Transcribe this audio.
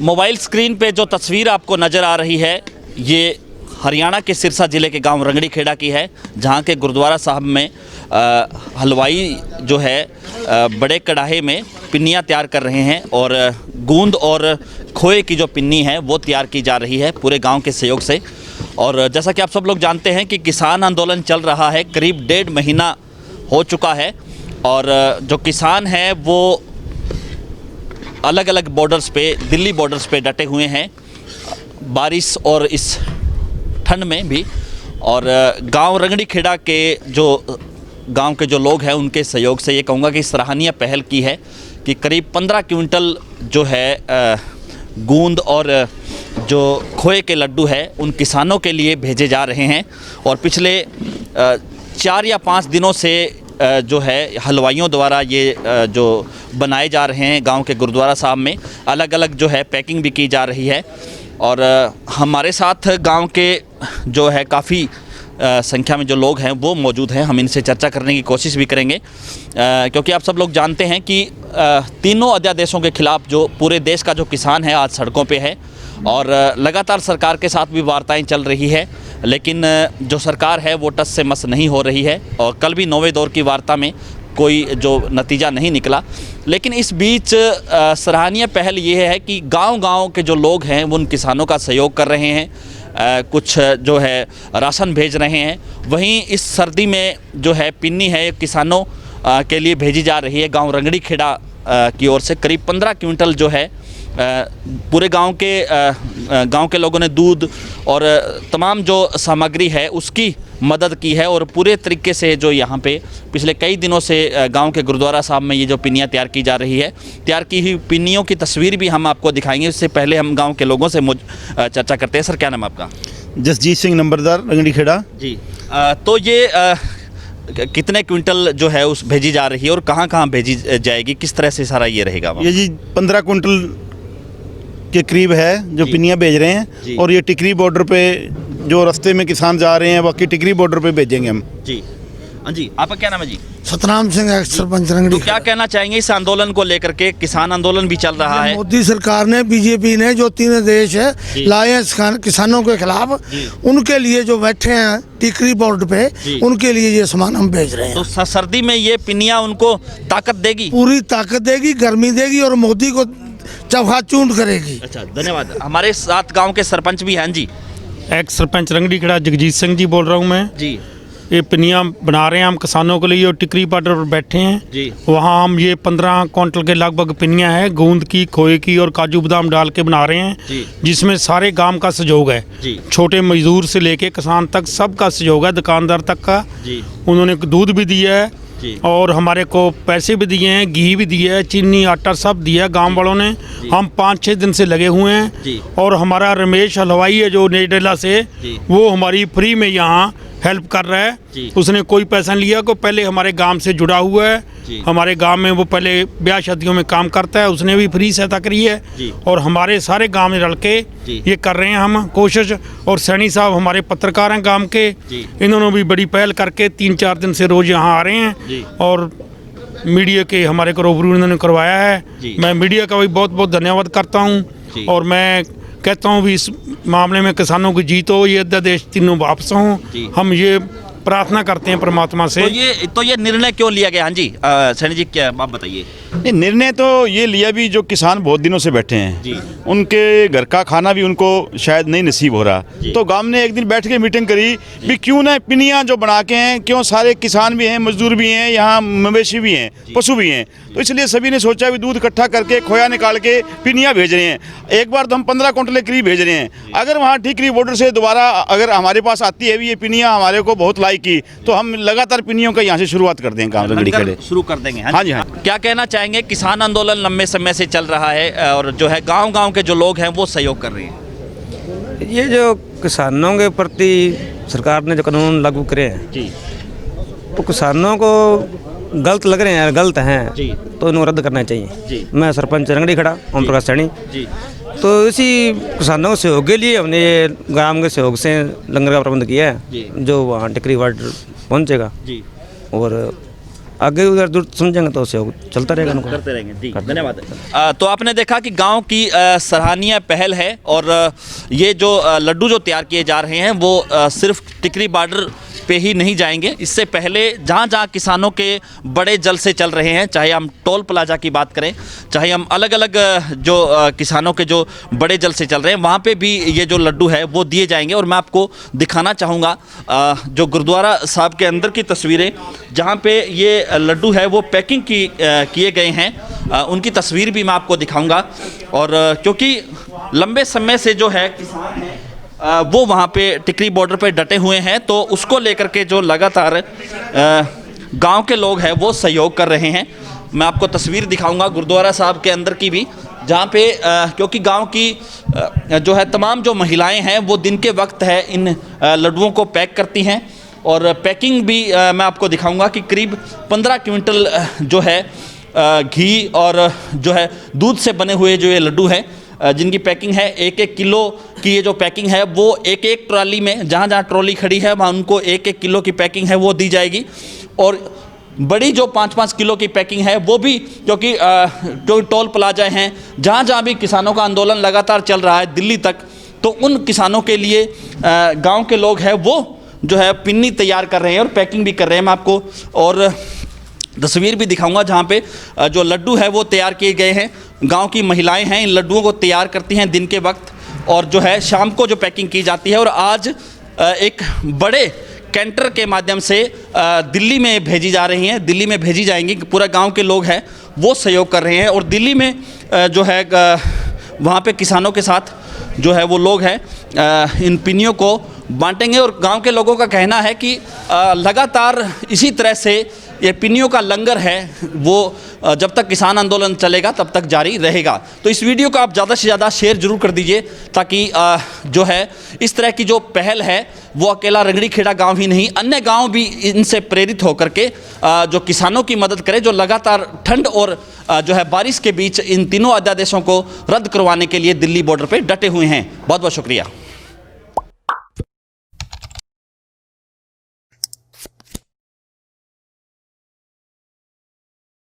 Mobile screen पे जो तस्वीर आपको नज़र आ रही है ये हरियाणा के सिरसा ज़िले के गांव रंगड़ी खेड़ा की है, जहां के गुरुद्वारा साहब में हलवाई जो है बड़े कढ़ाई में पिन्नियाँ तैयार कर रहे हैं और गूंद और खोए की जो पिन्नी है वो तैयार की जा रही है पूरे गांव के सहयोग से। और जैसा कि आप सब लोग जानते हैं कि किसान आंदोलन चल रहा है, करीब 1.5 महीना हो चुका है और जो किसान हैं वो अलग अलग बॉर्डर्स पे, दिल्ली बॉर्डर्स पे डटे हुए हैं, बारिश और इस ठंड में भी। और गांव रंगड़ी खेड़ा के जो गांव के जो लोग हैं उनके सहयोग से ये कहूँगा कि सराहनीय पहल की है कि करीब 15 क्विंटल जो है गूंद और जो खोए के लड्डू है उन किसानों के लिए भेजे जा रहे हैं। और पिछले 4 या 5 दिनों से जो है हलवाइयों द्वारा ये जो बनाए जा रहे हैं गांव के गुरुद्वारा साहब में, अलग अलग जो है पैकिंग भी की जा रही है। और हमारे साथ गांव के जो है काफ़ी संख्या में जो लोग हैं वो मौजूद हैं, हम इनसे चर्चा करने की कोशिश भी करेंगे क्योंकि आप सब लोग जानते हैं कि तीनों अध्यादेशों के खिलाफ जो पूरे देश का जो किसान है आज सड़कों पे है और लगातार सरकार के साथ भी वार्ताएं चल रही है, लेकिन जो सरकार है वो टस से मस नहीं हो रही है। और कल भी 9वें दौर की वार्ता में कोई जो नतीजा नहीं निकला। लेकिन इस बीच सराहनीय पहल ये है कि गांव-गांव के जो लोग हैं वो उन किसानों का सहयोग कर रहे हैं, कुछ जो है राशन भेज रहे हैं। वहीं इस सर्दी में जो है पिन्नी है किसानों के लिए भेजी जा रही है गांव रंगड़ी खेड़ा की ओर से। करीब 15 क्विंटल जो है पूरे गांव के लोगों ने दूध और तमाम जो सामग्री है उसकी मदद की है। और पूरे तरीके से जो यहाँ पे पिछले कई दिनों से गांव के गुरुद्वारा साहब में ये जो पिन्नियाँ तैयार की जा रही है, तैयार की हुई पिन्नियों की तस्वीर भी हम आपको दिखाएंगे। उससे पहले हम गांव के लोगों से चर्चा करते हैं। सर, क्या नाम है आपका? जसजीत सिंह, नंबरदार, रंगड़ी खेड़ा जी। तो ये कितने क्विंटल जो है उस भेजी जा रही है और कहाँ भेजी जाएगी, किस तरह से सारा ये रहेगा? ये जी 15 क्विंटल के करीब है जो पिन्नियाँ भेज रहे हैं। और ये टिकरी बॉर्डर पे जो रास्ते में किसान जा रहे हैं बाकी टिकरी बॉर्डर पे भेजेंगे हम जी। हाँ जी, आपका क्या नाम है जी? सतनाम सिंह, एक्स सरपंच रंगड़ी। तो क्या कहना चाहेंगे इस आंदोलन को लेकर के? किसान आंदोलन भी चल रहा है। मोदी सरकार ने, बीजेपी ने जो 3 आदेश है लाए हैं किसानों के खिलाफ, उनके लिए जो बैठे हैं टिकरी बॉर्डर पे, उनके लिए ये सामान हम भेज रहे हैं। तो सर्दी में ये पिन्नियाँ उनको ताकत देगी? पूरी ताकत देगी, गर्मी देगी और मोदी को चौखा चूंड करेगी। अच्छा, धन्यवाद। हमारे साथ गाँव के सरपंच भी हैं जी। एक्स सरपंच रंगड़ी खेड़ा जगजीत सिंह जी बोल रहा हूँ मैं जी। ये पिन्नियाँ बना रहे हैं हम किसानों के लिए और टिकरी बॉर्डर पर बैठे हैं जी। वहाँ हम ये 15 क्विंटल के लगभग पिन्नियाँ हैं, गूंद की, खोए की और काजू बादाम डाल के बना रहे हैं जी। जिसमें सारे गांव का सहयोग है जी। छोटे मजदूर से लेके किसान तक सबका सहयोग है, दुकानदार तक का जी। उन्होंने दूध भी दिया है जी। और हमारे को पैसे भी दिए हैं, घी भी दिया है, चीनी आटा सब दिया है गांव वालों ने। हम 5-6 दिन से लगे हुए हैं जी। और हमारा रमेश हलवाई है जो नेडेला से, वो हमारी फ्री में यहाँ हेल्प कर रहा है। उसने कोई पैसा नहीं लिया, को पहले हमारे गांव से जुड़ा हुआ है, हमारे गांव में वो पहले ब्याह शादियों में काम करता है, उसने भी फ्री सहायता करी है और हमारे सारे गांव में रल के ये कर रहे हैं हम कोशिश। और सैनी साहब हमारे पत्रकार हैं गांव के, इन्होंने भी बड़ी पहल करके 3-4 दिन से रोज यहाँ आ रहे हैं और मीडिया के हमारे को रूबरू इन्होंने करवाया है। मैं मीडिया का भी बहुत बहुत धन्यवाद करता हूँ और मैं कहता हूँ भी इस मामले में किसानों की जीत हो, ये अध्यादेश तीनों वापस हों, हम ये प्रार्थना करते हैं परमात्मा से। तो ये निर्णय क्यों लिया गया? हाँ जी, सैनी जी, क्या आप बताइए? निर्णय तो ये लिया भी जो किसान बहुत दिनों से बैठे हैं, उनके घर का खाना भी उनको शायद नहीं नसीब हो रहा, तो गांव ने एक दिन बैठ के मीटिंग करी भी क्यों ना पिन्नियाँ जो बना के हैं, क्यों सारे किसान भी हैं, मजदूर भी हैं, यहाँ मवेशी भी हैं, पशु भी हैं, तो इसलिए सभी ने सोचा भी दूध इकट्ठा करके खोया निकाल के पिन्नियाँ भेज रहे हैं। एक बार तो हम 15 क्विंटल के करीब भेज रहे हैं। अगर वहाँ टिकरी बॉर्डर से दोबारा अगर हमारे पास आती है भी ये पिन्नियाँ हमारे को बहुत लाइक की, तो हम लगातार पिन्नियों का यहाँ से शुरुआत कर देंगे, गाँव रंगड़ी खेड़े शुरू कर देंगे। हाँ जी, हाँ। क्या कहना चाहेंगे? किसान आंदोलन लंबे समय से चल रहा है और जो है गांव-गांव के जो लोग हैं वो सहयोग कर रहे हैं। ये जो किसानों के प्रति सरकार ने जो कानून लागू करे हैं जी, तो किसानों को गलत लग रहे हैं, गलत हैं जी, तो इनको रद्द करना चाहिए जी। मैं सरपंच रंगड़ी खेड़ा ओम प्रकाश सैनी जी। तो इसी किसानों के सहयोग के लिए हमने ये ग्राम के सहयोग से लंगर का प्रबंध किया है जो वहाँ टिकरी बॉर्डर पहुँचेगा। जी। और आगे उधर दूर समझेंगे तो सहयोग चलता रहेगा उनका। करते रहेंगे जी, धन्यवाद। तो आपने देखा कि गांव की सराहनीय पहल है और ये जो लड्डू जो तैयार किए जा रहे हैं वो सिर्फ टिकरी बॉर्डर पे ही नहीं जाएंगे। इससे पहले जहाँ जहाँ किसानों के बड़े जल से चल रहे हैं, चाहे हम टोल प्लाजा की बात करें, चाहे हम अलग अलग जो किसानों के जो बड़े जल से चल रहे हैं, वहाँ पे भी ये जो लड्डू है वो दिए जाएंगे। और मैं आपको दिखाना चाहूँगा जो गुरुद्वारा साहब के अंदर की तस्वीरें, जहाँ पे ये लड्डू है वो पैकिंग किए गए हैं, उनकी तस्वीर भी मैं आपको दिखाऊँगा। और क्योंकि लंबे समय से जो है किसान हैं वो वहाँ पे टिकरी बॉर्डर पे डटे हुए हैं, तो उसको लेकर के जो लगातार गांव के लोग हैं वो सहयोग कर रहे हैं। मैं आपको तस्वीर दिखाऊंगा गुरुद्वारा साहब के अंदर की भी, जहाँ पे क्योंकि गांव की जो है तमाम जो महिलाएं हैं वो दिन के वक्त है इन लड्डुओं को पैक करती हैं। और पैकिंग भी मैं आपको दिखाऊंगा कि करीब 15 क्विंटल जो है घी और जो है दूध से बने हुए जो ये लड्डू हैं जिनकी पैकिंग है 1-1 किलो की, ये जो पैकिंग है वो एक ट्रॉली में, जहाँ जहाँ ट्रॉली खड़ी है वहाँ उनको 1-1 किलो की पैकिंग है वो दी जाएगी। और बड़ी जो 5-5 किलो की पैकिंग है वो भी, क्योंकि टोल प्लाजा हैं, जहाँ जहाँ भी किसानों का आंदोलन लगातार चल रहा है दिल्ली तक, तो उन किसानों के लिए गाँव के लोग हैं वो जो है पिन्नी तैयार कर रहे हैं और पैकिंग भी कर रहे हैं। मैं आपको और तस्वीर भी दिखाऊंगा जहाँ पे जो लड्डू है वो तैयार किए गए हैं। गांव की महिलाएं हैं इन लड्डुओं को तैयार करती हैं दिन के वक्त, और जो है शाम को जो पैकिंग की जाती है। और आज एक बड़े कैंटर के माध्यम से दिल्ली में भेजी जा रही हैं, दिल्ली में भेजी जाएंगी। पूरा गांव के लोग हैं वो सहयोग कर रहे हैं और दिल्ली में जो है वहाँ पे किसानों के साथ जो है वो लोग हैं इन पिन्नियों को बांटेंगे। और गांव के लोगों का कहना है कि लगातार इसी तरह से ये पिन्नियों का लंगर है वो जब तक किसान आंदोलन चलेगा तब तक जारी रहेगा। तो इस वीडियो को आप ज़्यादा से ज़्यादा शेयर जरूर कर दीजिए, ताकि जो है इस तरह की जो पहल है वो अकेला रंगड़ी खेड़ा गांव ही नहीं, अन्य गांव भी इनसे प्रेरित होकर के जो किसानों की मदद करें, जो लगातार ठंड और जो है बारिश के बीच इन तीनों अध्यादेशों को रद्द करवाने के लिए दिल्ली बॉर्डर पर डटे हुए हैं। बहुत बहुत शुक्रिया।